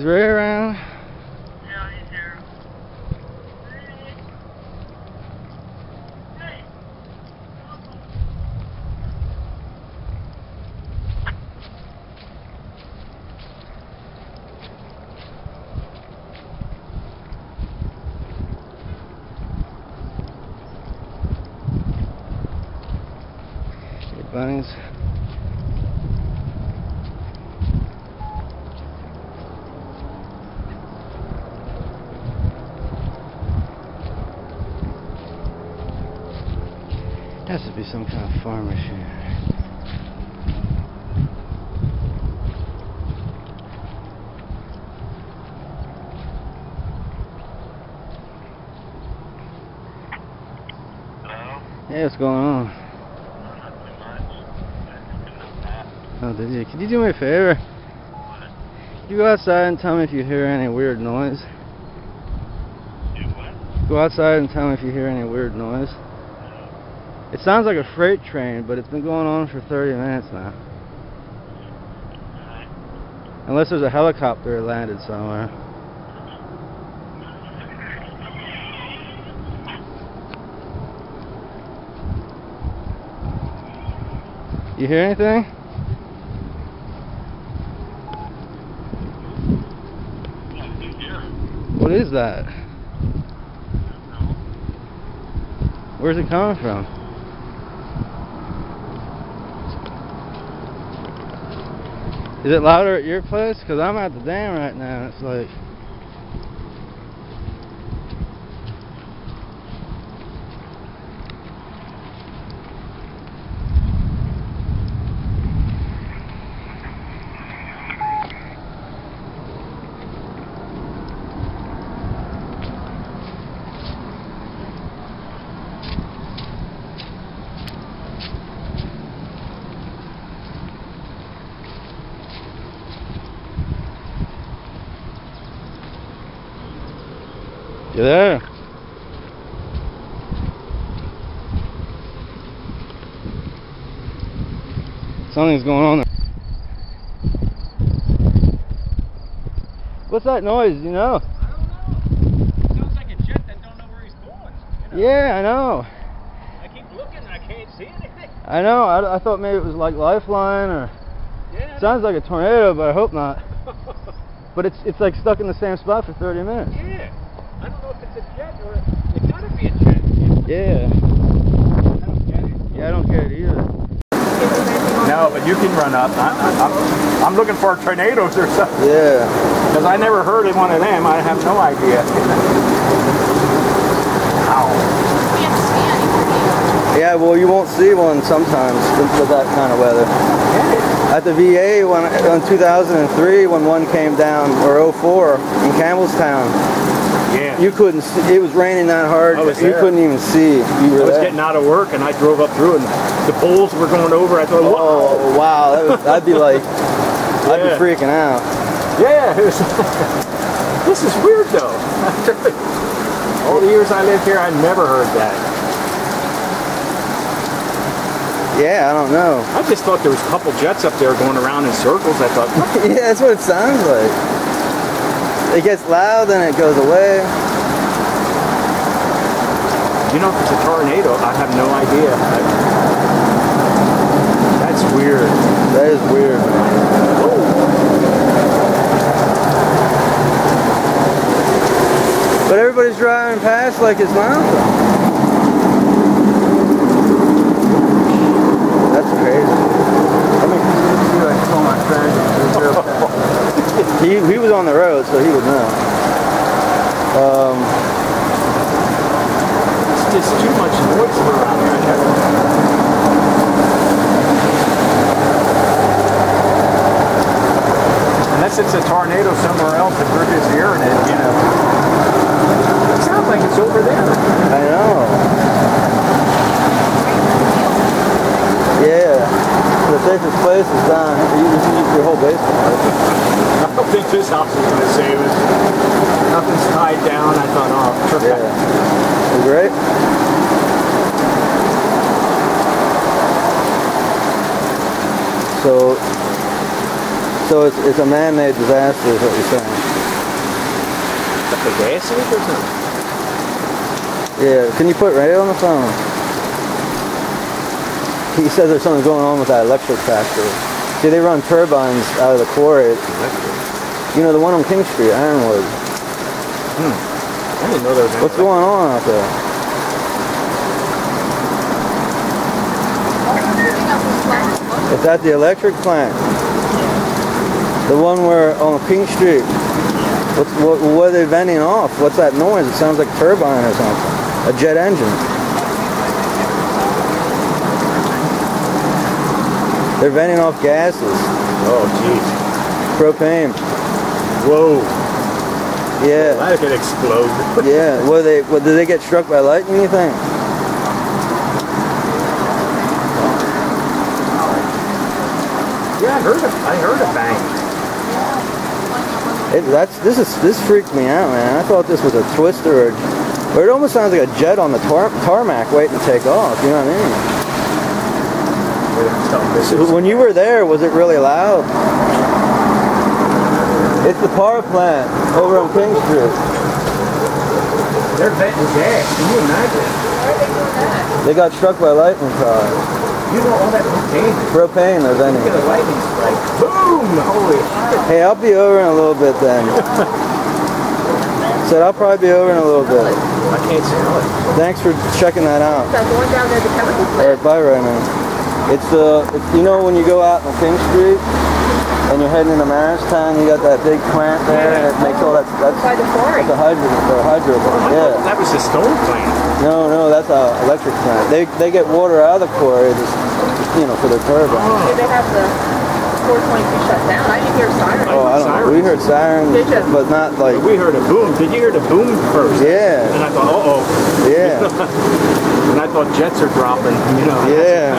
Is Ray around? Yeah, he's here. Hey. Hey, bunnies. Has to be some kind of farm machine. Hello? Hey, what's going on? Not too much. Oh, did you? Could you do me a favor? What? Could you go outside and tell me if you hear any weird noise? Do what? Go outside and tell me if you hear any weird noise. It sounds like a freight train, but it's been going on for 30 minutes now. Alright. Unless there's a helicopter landed somewhere. You hear anything? Yeah, I do hear. What is that? No. Where's it coming from? Is it louder at your place? Because I'm at the dam right now and it's like... You there? Something's going on there. What's that noise, you know? I don't know. It sounds like a jet that don't know where he's going. You know? Yeah, I know. I keep looking and I can't see anything. I know. I thought maybe it was like Lifeline or... Yeah. Sounds like a tornado, but I hope not. But it's like stuck in the same spot for 30 minutes. Yeah. I don't know if it's a jet or it gotta be a jet. Yeah. I don't get it. Yeah, I don't get it either. No, but you can run up. I'm looking for tornadoes or something. Yeah. Because I never heard of one of them. I have no idea. Ow. Yeah, well, you won't see one sometimes with that kind of weather. At the VA in 2003, when one came down, or 04, in Campbellstown, Yeah. you couldn't see, it was raining that hard, I was you there. couldn't even see. You were I was there. getting out of work and I drove up through and the bulls were going over. I thought, Oh, wow, I'd be like, I'd Yeah. be freaking out. yeah. It was this is weird though. All the years I lived here, I never heard that. Yeah, I don't know. I just thought there was a couple jets up there going around in circles. I thought, Yeah, that's what it sounds like. It gets loud, then it goes away. you know, if it's a tornado, I have no idea. That's weird. That is weird, man. But everybody's driving past like it's nothing. That's crazy. Let me see if I can pull my friend. He was on the road, so he would know. It's just too much noise around here. Unless it's a tornado somewhere else and we're just hearing it, you know. It sounds like it's over there. I know. Yeah. The safest place is down. You can use your whole basement. I don't think this house is going to save us. Nothing's tied down. I thought, oh, perfect. Yeah. Great. So So it's a man-made disaster is what you're saying. The gas leak or something? Yeah, can you put Ray on the phone? He says there's something going on with that electric factory. See, they run turbines out of the quarry. You know, the one on King Street, Ironwood. I didn't know there was. What's going on out there? It's at the electric plant. The one where on King Street. What are they venting off? What's that noise? It sounds like a turbine or something. A jet engine. They're venting off gases. Oh, jeez. Propane. Whoa. Yeah. That could explode. Yeah. Did they get struck by lightning, you think? Yeah, I heard a bang. This freaked me out, man. I thought this was a twister, or it almost sounds like a jet on the tarmac waiting to take off. You know what I mean? When you were there, was it really loud? It's the power plant over on King Street. They're venting gas. Can you imagine? Why are they doing that? They got struck by lightning cars. You know all that propane. Propane, they're venting. Look at the lightning strike. Boom! Holy shit. Hey, I'll be over in a little bit then. Said I'll probably be over in a little bit. I can't smell it. Thanks for checking that out. That one down there, the chemical plant. Alright, bye right now. It's you know when you go out on King Street and you're heading into Maristown, you got that big plant there and it makes all that. That's by the quarry. That's a hydro plant. Yeah. That was the stone plant. No, that's an electric plant. They get water out of the quarry, for their turbine. Did they have the 422 shut down? I didn't hear sirens. Oh, I don't know. We heard sirens, but not like. We heard a boom. Did you hear the boom first? Yeah. And I thought, uh-oh. Yeah. And I thought jets are dropping, Yeah.